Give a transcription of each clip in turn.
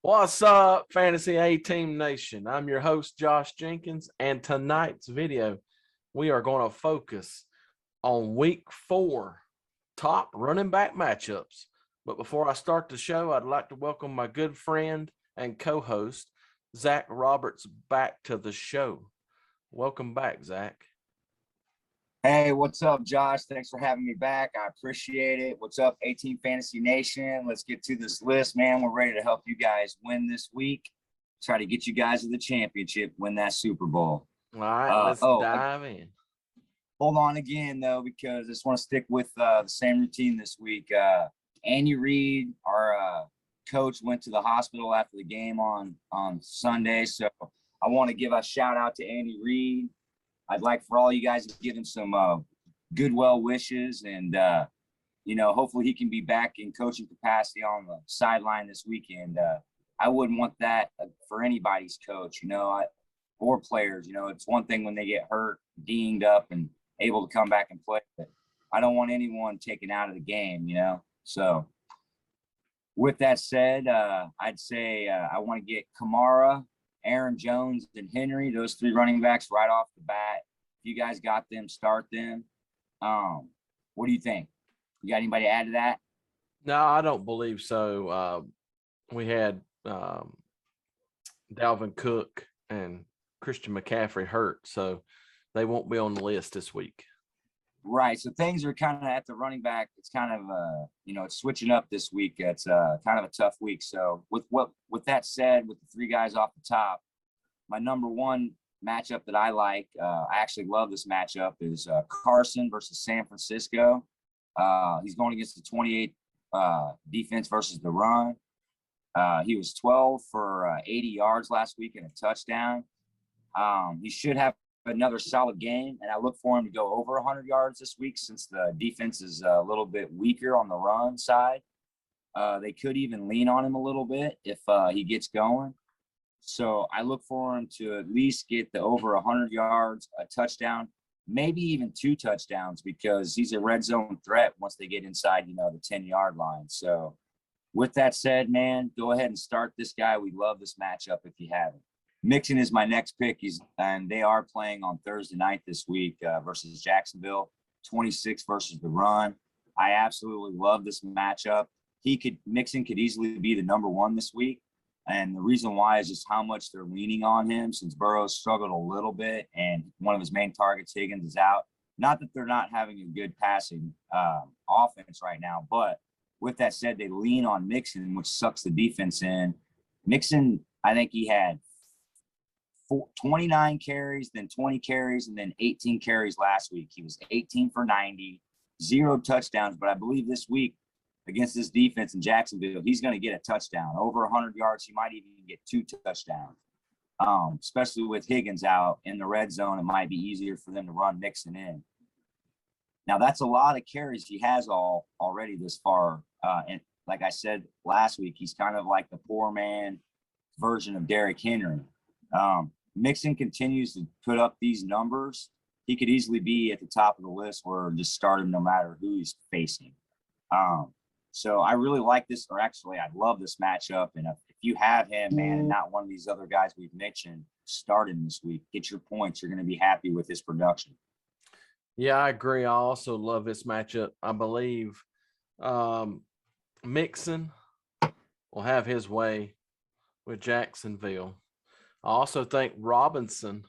What's up, Fantasy A Team Nation? I'm your host, Josh Jenkins, and tonight's video, we are going to focus on week 4 top running back matchups. But before I start the show, I'd like to welcome my good friend and co host, Zach Roberts, back to the show. Welcome back, Zach. Hey, what's up, Josh? Thanks for having me back. I appreciate it. What's up, 18 Fantasy Nation? Let's get to this list, man. We're ready to help you guys win this week. Try to get you guys to the championship, win that Super Bowl. All right, let's dive in. Hold on again, though, because I just want to stick with the same routine this week. Andy Reid, our coach, went to the hospital after the game on Sunday. So I want to give a shout out to Andy Reid. I'd like for all you guys to give him some good well wishes, and hopefully he can be back in coaching capacity on the sideline this weekend. I wouldn't want that for anybody's coach, or players. It's one thing when they get hurt, dinged up, and able to come back and play, but I don't want anyone taken out of the game. So with that said, I'd say I want to get Kamara, Aaron Jones, and Henry, those 3 running backs right off the bat. If you guys got them, start them. What do you think? You got anybody to add to that? No, I don't believe so. We had Dalvin Cook and Christian McCaffrey hurt, so they won't be on the list this week. Right. So things are kind of at the running back. It's kind of it's switching up this week. It's kind of a tough week. So with that said, with the 3 guys off the top, my number 1 matchup that I like, I actually love this matchup, is Carson versus San Francisco. He's going against the 28 defense versus the run. He was 12 for 80 yards last week and a touchdown. He should have another solid game, and I look for him to go over 100 yards this week since the defense is a little bit weaker on the run side. They could even lean on him a little bit if he gets going. So I look for him to at least get the over 100 yards, a touchdown, maybe even 2 touchdowns, because he's a red zone threat once they get inside, the 10-yard line. So with that said, man, go ahead and start this guy. We love this matchup if you haven't. Mixon is my next pick. And they are playing on Thursday night this week versus Jacksonville, 26 versus the run. I absolutely love this matchup. Mixon could easily be the number 1 this week. And the reason why is just how much they're leaning on him, since Burrow's struggled a little bit and one of his main targets, Higgins, is out. Not that they're not having a good passing offense right now, but with that said, they lean on Mixon, which sucks the defense in. Mixon, I think he had 29 carries, then 20 carries, and then 18 carries last week. He was 18 for 90, 0 touchdowns, but I believe this week against this defense in Jacksonville, he's going to get a touchdown. Over 100 yards, he might even get 2 touchdowns. Especially with Higgins out in the red zone, it might be easier for them to run Mixon in. Now, that's a lot of carries he has already this far. And like I said last week, he's kind of like the poor man version of Derrick Henry. Mixon continues to put up these numbers. He could easily be at the top of the list or just start him no matter who he's facing. So I really like this, or actually I love this matchup. And if you have him, man, and not one of these other guys we've mentioned, start him this week. Get your points. You're going to be happy with his production. Yeah, I agree. I also love this matchup. I believe Mixon will have his way with Jacksonville. I also think Robinson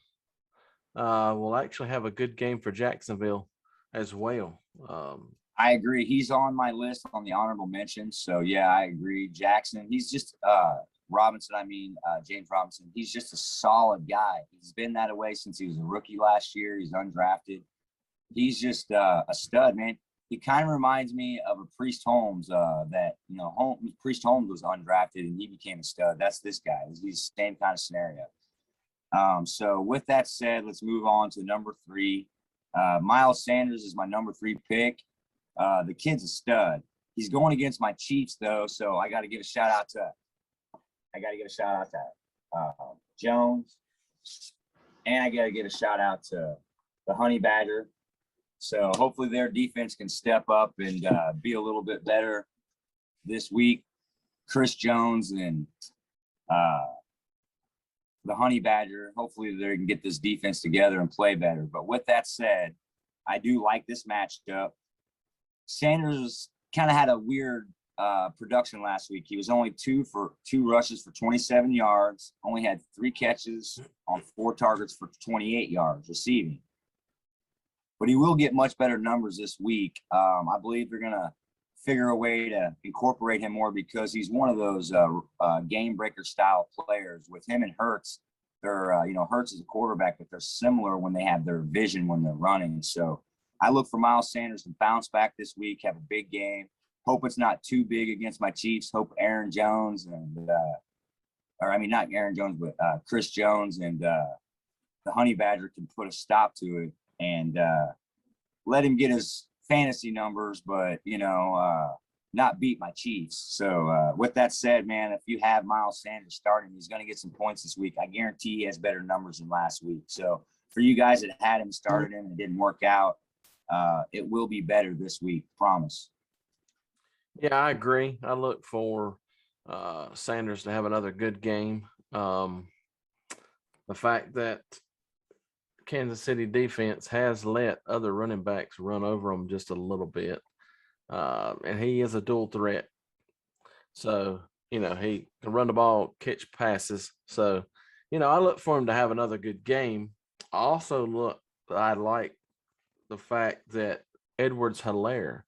will actually have a good game for Jacksonville as well. I agree. He's on my list on the honorable mentions. So, yeah, I agree. Jackson, he's just James Robinson. He's just a solid guy. He's been that way since he was a rookie last year. He's undrafted. He's just a stud, man. He kind of reminds me of a Priest Holmes Priest Holmes was undrafted and he became a stud. That's this guy. He's the same kind of scenario. So with that said, let's move on to number 3. Miles Sanders is my number 3 pick. The kid's a stud. He's going against my Chiefs though, so I got to give a shout out to Jones, and I got to give a shout out to the Honey Badger. So hopefully their defense can step up and be a little bit better this week. Chris Jones and the Honey Badger. Hopefully they can get this defense together and play better. But with that said, I do like this matchup. Sanders kind of had a weird production last week. He was only two rushes for 27 yards, only had 3 catches on 4 targets for 28 yards receiving. But he will get much better numbers this week. I believe they're going to figure a way to incorporate him more because he's one of those game breaker style players. With him and Hurts, they're Hurts is a quarterback, but they're similar when they have their vision when they're running. So I look for Miles Sanders to bounce back this week, have a big game. Hope it's not too big against my Chiefs. Hope Aaron Jones and not Aaron Jones, but Chris Jones and the Honey Badger can put a stop to it and let him get his fantasy numbers, but not beat my Chiefs. So with that said, man, if you have Miles Sanders starting, he's going to get some points this week. I guarantee he has better numbers than last week. So for you guys that had him, started him, and it didn't work out, it will be better this week. Promise. Yeah, I agree. I look for Sanders to have another good game. The fact that Kansas City defense has let other running backs run over them just a little bit. And he is a dual threat. So, he can run the ball, catch passes. So, I look for him to have another good game. I like the fact that Edwards-Helaire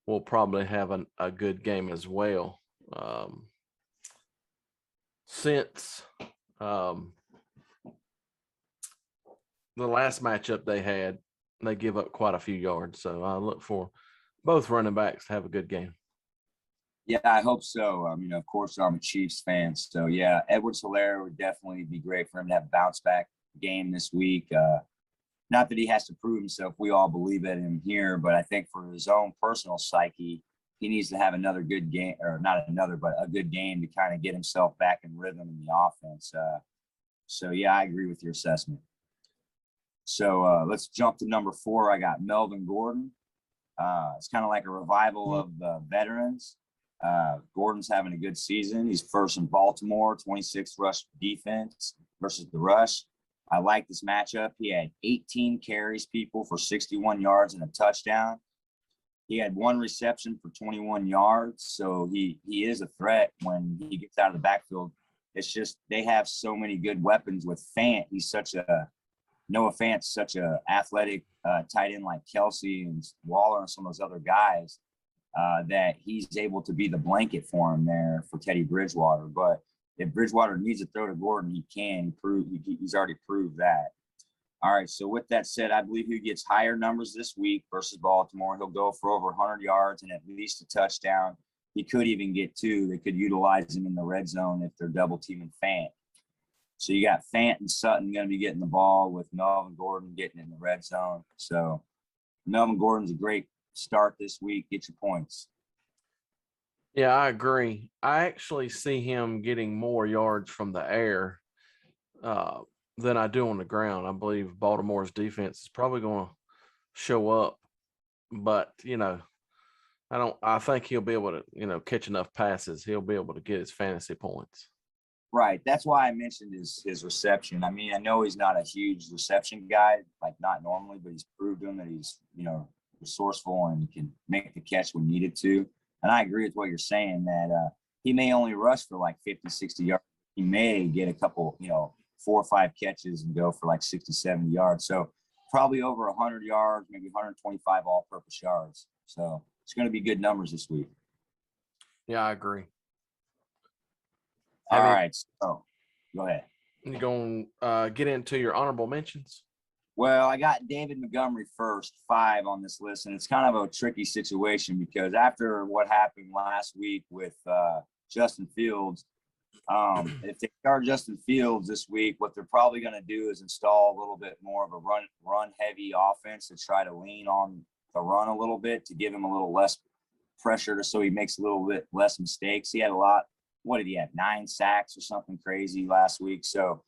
will probably have a good game as well. Since the last matchup they had, they give up quite a few yards. So I look for both running backs to have a good game. Yeah, I hope so. Of course, I'm a Chiefs fan. So, yeah, Edwards-Helaire would definitely be great for him to have a bounce back game this week. Not that he has to prove himself. We all believe in him here. But I think for his own personal psyche, he needs to have another good game, or not another, but a good game to kind of get himself back in rhythm in the offense. Yeah, I agree with your assessment. So let's jump to number 4. I got Melvin Gordon. It's kind of like a revival of the veterans. Gordon's having a good season. He's first in Baltimore, 26th rush defense versus the rush. I like this matchup. He had 18 carries, people, for 61 yards and a touchdown. He had 1 reception for 21 yards. So he is a threat when he gets out of the backfield. It's just they have so many good weapons with Fant. Noah Fant's such a athletic tight end like Kelsey and Waller and some of those other guys that he's able to be the blanket for him there for Teddy Bridgewater. But if Bridgewater needs to throw to Gordon, he can. He's already proved that. All right, so with that said, I believe he gets higher numbers this week versus Baltimore. He'll go for over 100 yards and at least a touchdown. He could even get 2. They could utilize him in the red zone if they're double teaming Fant. So you got Fant and Sutton going to be getting the ball with Melvin Gordon getting in the red zone. So Melvin Gordon's a great start this week. Get your points. Yeah, I agree. I actually see him getting more yards from the air than I do on the ground. I believe Baltimore's defense is probably going to show up, but I think he'll be able to, catch enough passes. He'll be able to get his fantasy points. Right. That's why I mentioned his reception. I mean, I know he's not a huge reception guy, like not normally, but he's proved to him that he's, resourceful and can make the catch when needed to. And I agree with what you're saying that he may only rush for like 50, 60 yards. He may get a couple, 4 or 5 catches and go for like 60, 70 yards. So probably over 100 yards, maybe 125 all-purpose yards. So it's going to be good numbers this week. Yeah, I agree. All right. So go ahead. You going to get into your honorable mentions? Well, I got David Montgomery first, 5 on this list, and it's kind of a tricky situation because after what happened last week with Justin Fields, if they start Justin Fields this week, what they're probably going to do is install a little bit more of a run-heavy offense to try to lean on the run a little bit to give him a little less pressure so he makes a little bit less mistakes. He had a lot. What did he have? 9 sacks or something crazy last week. So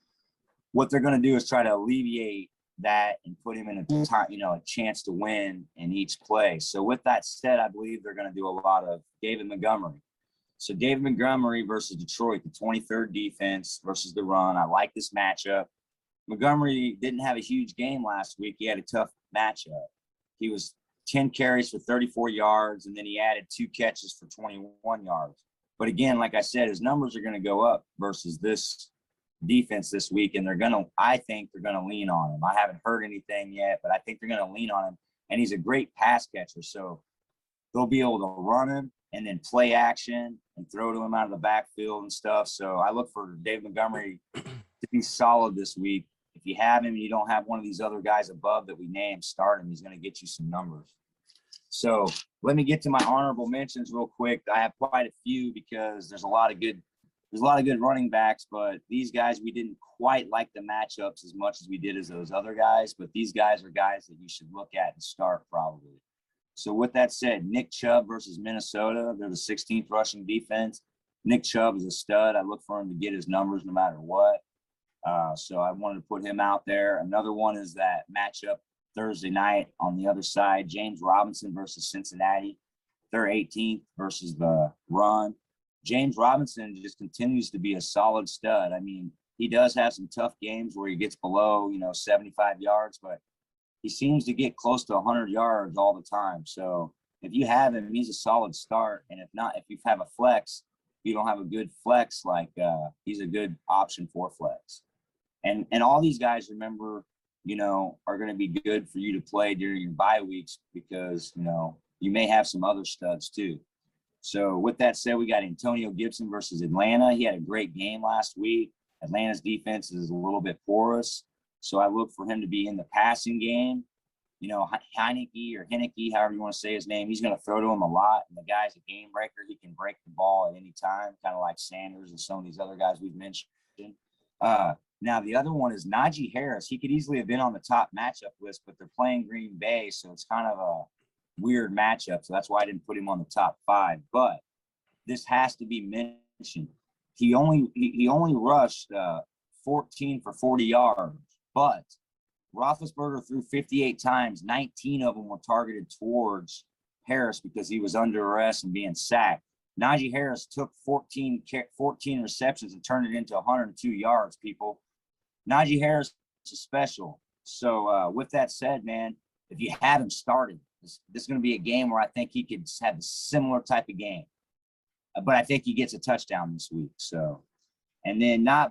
what they're going to do is try to alleviate that and put him in a time, a chance to win in each play. So with that said, I believe they're going to do a lot of David Montgomery. So David Montgomery versus Detroit, the 23rd defense versus the run. I like this matchup. Montgomery didn't have a huge game last week. He had a tough matchup. He was 10 carries for 34 yards, and then he added 2 catches for 21 yards. But again, like I said, his numbers are going to go up versus this defense this week, and I think they're going to lean on him. I haven't heard anything yet, but I think they're going to lean on him, and he's a great pass catcher. So they'll be able to run him and then play action and throw to him out of the backfield and stuff. So I look for David Montgomery to be solid this week. If you have him and you don't have one of these other guys above that we named, start him. He's going to get you some numbers. So let me get to my honorable mentions real quick. I have quite a few because there's a lot of good running backs, but these guys, we didn't quite like the matchups as much as we did as those other guys. But these guys are guys that you should look at and start probably. So with that said, Nick Chubb versus Minnesota. They're the 16th rushing defense. Nick Chubb is a stud. I look for him to get his numbers no matter what. So I wanted to put him out there. Another one is that matchup Thursday night on the other side, James Robinson versus Cincinnati. They're 18th versus the run. James Robinson just continues to be a solid stud. I mean, he does have some tough games where he gets below, 75 yards, but he seems to get close to 100 yards all the time. So if you have him, he's a solid start. And if not, if you have a flex, you don't have a good flex, he's a good option for flex. And all these guys, remember, are going to be good for you to play during your bye weeks because, you may have some other studs too. So with that said, we got Antonio Gibson versus Atlanta. He had a great game last week. Atlanta's defense is a little bit porous. So I look for him to be in the passing game. Heineke, however you want to say his name, he's going to throw to him a lot. And the guy's a game breaker. He can break the ball at any time, kind of like Sanders and some of these other guys we've mentioned. Now, the other one is Najee Harris. He could easily have been on the top matchup list, but they're playing Green Bay, so it's kind of a weird matchup. So that's why I didn't put him on the top 5. But this has to be mentioned. He only rushed 14 for 40 yards, but Roethlisberger threw 58 times. 19 of them were targeted towards Harris because he was under arrest and being sacked. Najee Harris took 14 receptions and turned it into 102 yards, people. Najee Harris is special. So with that said, man, if you have him started, this is going to be a game where I think he could have a similar type of game. But I think he gets a touchdown this week. So, and then I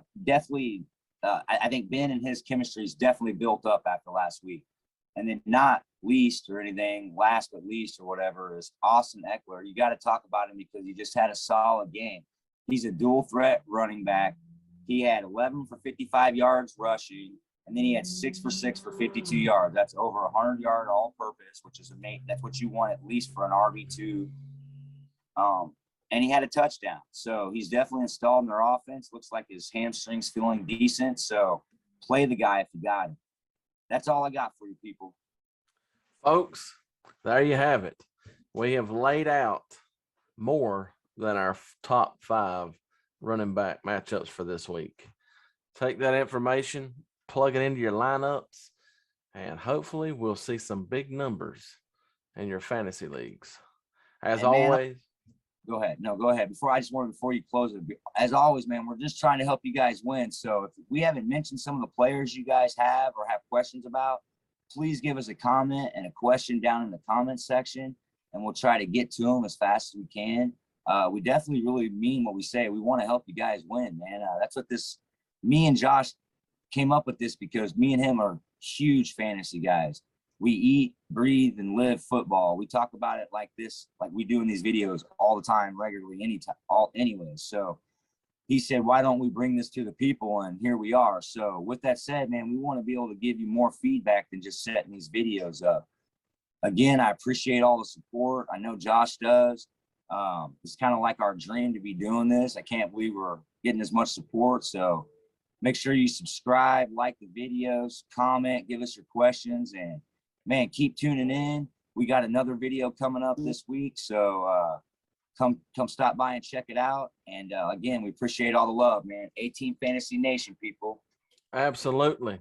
think Ben and his chemistry is definitely built up after last week. And then not least or anything, last but least or whatever, is Austin Eckler. You got to talk about him because he just had a solid game. He's a dual threat running back. He had 11 for 55 yards rushing, and then he had 6 for 6 for 52 yards. That's over 100-yard all-purpose, which is amazing. That's what you want at least for an RB2. And he had a touchdown. So he's definitely installed in their offense. Looks like his hamstring's feeling decent. So play the guy if you got him. That's all I got for you people. Folks, there you have it. We have laid out more than our top 5 running back matchups for this week. Take that information, plug it into your lineups, and hopefully we'll see some big numbers in your fantasy leagues. As always, go ahead. No, go ahead. Before you close it, as always, man, we're just trying to help you guys win. So if we haven't mentioned some of the players you guys have or have questions about, please give us a comment and a question down in the comment section, and we'll try to get to them as fast as we can. We definitely really mean what we say. We want to help you guys win, man. That's what me and Josh came up with this because me and him are huge fantasy guys. We eat, breathe, and live football. We talk about it like this, like we do in these videos all the time, regularly, anytime, anyways. So he said, why don't we bring this to the people? And here we are. So with that said, man, we want to be able to give you more feedback than just setting these videos up. Again, I appreciate all the support. I know Josh does. It's kind of like our dream to be doing this. I can't believe we're getting as much support. So make sure you subscribe, like the videos, comment, give us your questions, and man, keep tuning in. We got another video coming up this week. So come stop by and check it out. And again, we appreciate all the love, man. 18 Fantasy Nation, people. Absolutely.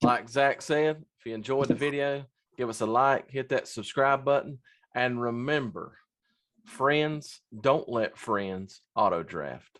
Like Zach said, if you enjoyed the video, give us a like, hit that subscribe button, and remember Friends, don't let friends auto draft.